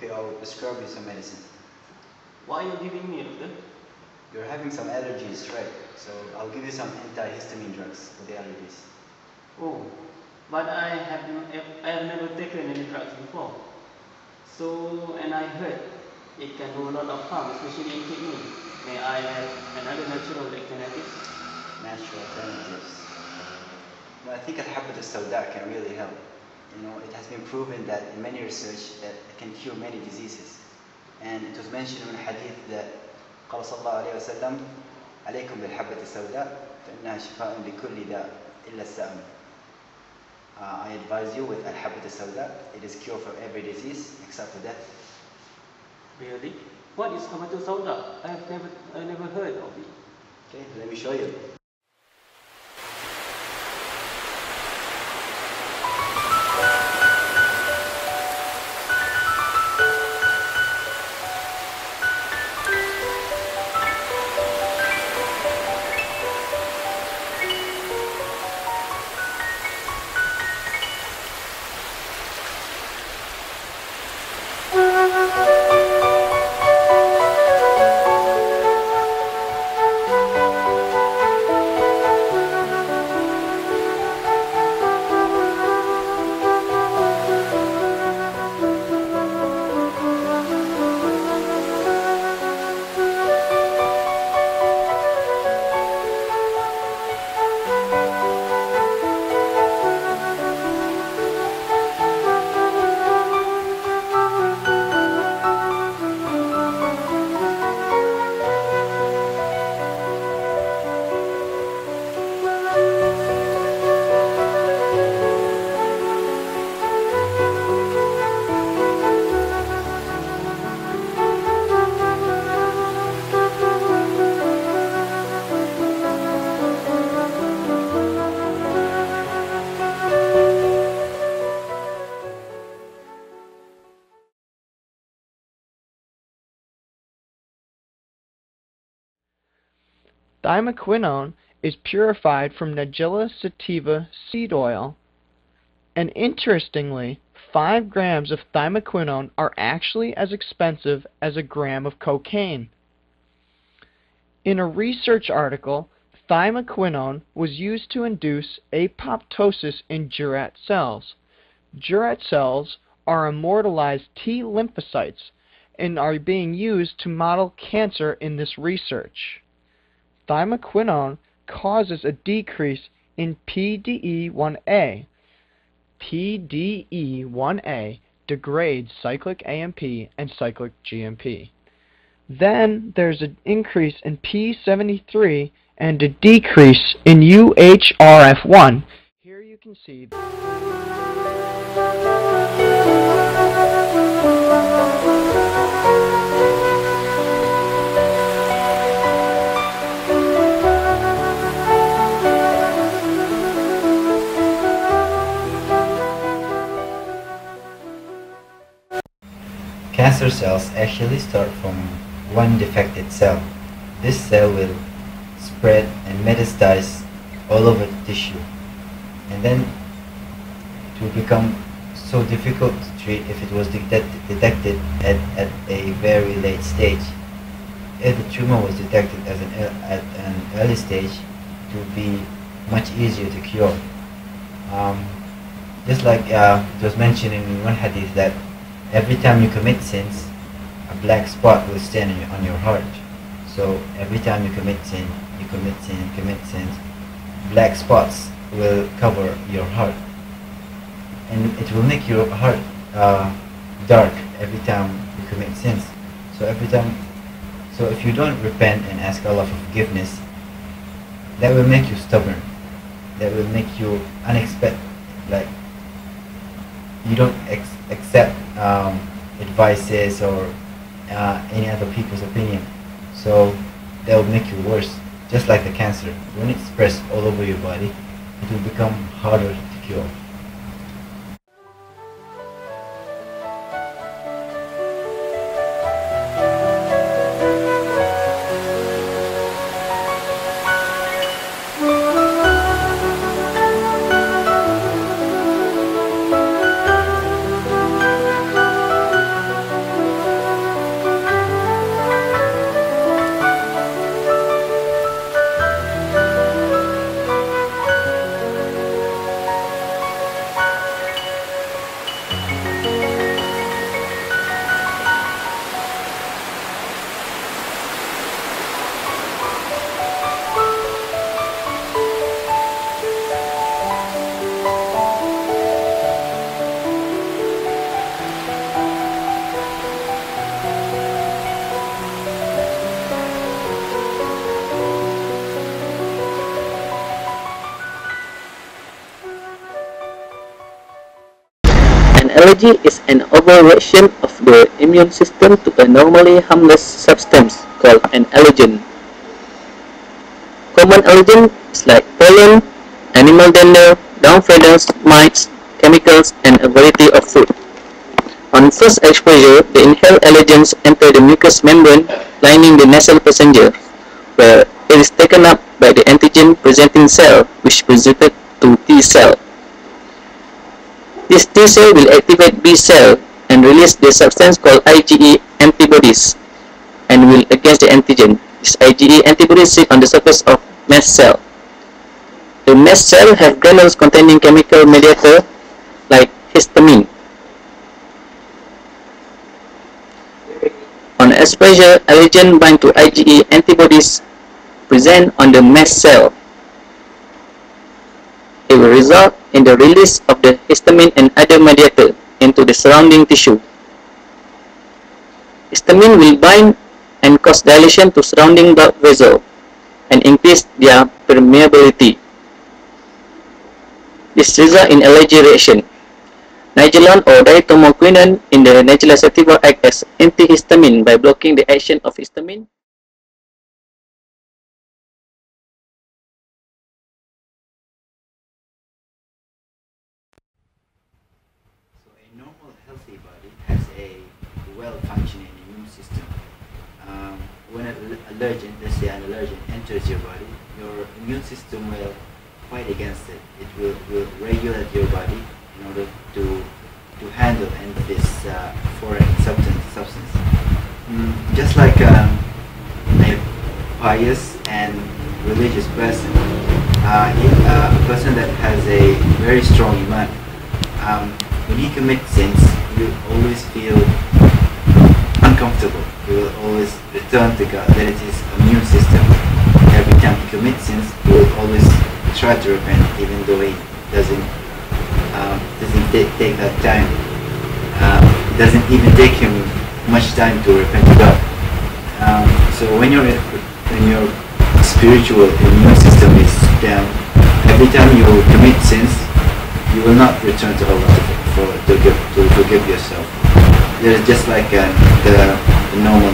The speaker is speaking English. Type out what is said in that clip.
Okay, I'll prescribe you some medicine. Why are you giving me, doctor? You're having some allergies, right? So I'll give you some antihistamine drugs for the allergies. Oh, but I have never taken any drugs before. So, and I heard it can do a lot of harm, especially in kidney. May I have another natural alternative? Natural alternatives. No, I think الحبة السوداء can really help. You know, it has been proven that in many research that it can cure many diseases. And it was mentioned in a hadith that قال صلى الله عليه وسلم عليكم بالحبة السوداء فإنها شفاء لكل داء إلا السأم. I advise you with الحبة السوداء. It is cure for every disease except for death. Really? What is Hamatul Sauda? I never heard of it. Okay, let me show you. Thimaquinone is purified from Nigella Sativa seed oil, and interestingly, 5 grams of thimaquinone are actually as expensive as a gram of cocaine. In a research article, thimaquinone was used to induce apoptosis in Jurat cells. Jurat cells are immortalized T lymphocytes and are being used to model cancer in this research. Thimaquinone causes a decrease in PDE1A. PDE1A degrades cyclic AMP and cyclic GMP. Then there's an increase in P73 and a decrease in UHRF1. Here you can see Cancer cells actually start from one defected cell. This cell will spread and metastasize all over the tissue, and then it will become so difficult to treat if it was detected at a very late stage. If the tumor was detected at an early stage, it would be much easier to cure. Just like it was mentioned in one hadith that every time you commit sins, a black spot will stand on your heart. So every time you commit sin, commit sins, black spots will cover your heart, and it will make your heart dark every time you commit sins. So if you don't repent and ask Allah for forgiveness, that will make you stubborn. That will make you unexpected, like you don't accept advices or any other people's opinion. So that will make you worse. Just like the cancer, when it spreads all over your body, it will become harder to cure. An allergy is an overreaction of the immune system to a normally harmless substance called an allergen. Common allergens like pollen, animal dander, down feathers, mites, chemicals, and a variety of food. On first exposure, the inhaled allergens enter the mucous membrane lining the nasal passages, where it is taken up by the antigen-presenting cell, which presented to T cell. This T cell will activate B cell and release the substance called IgE antibodies and will against the antigen. These IgE antibodies sit on the surface of mast cell. The mast cell have granules containing chemical mediator like histamine. On exposure, allergen bind to IgE antibodies present on the mast cell. It will result in the release of the histamine and other mediator into the surrounding tissue. Histamine will bind and cause dilation to surrounding blood vessels and increase their permeability. This results in allergy reaction. Nigella or diatomoquinone in the Nigella Sativa act as antihistamine by blocking the action of histamine. So a normal healthy body has a well-functioning immune system. When an allergen, let's say an allergen, enters your body, your immune system will fight against it. It will regulate your body in order to handle this foreign substance. Just like a pious and religious person, a person that has a very strong iman, when he commits sins, he will always feel uncomfortable. He will always return to God. That is his immune system. Every time he commits sins, he will always try to repent, even though he doesn't take that time. It doesn't even take him much time to repent to God. So when your spiritual immune system is down, every time you commit sins, you will not return to Allah to forgive yourself. There's just like the normal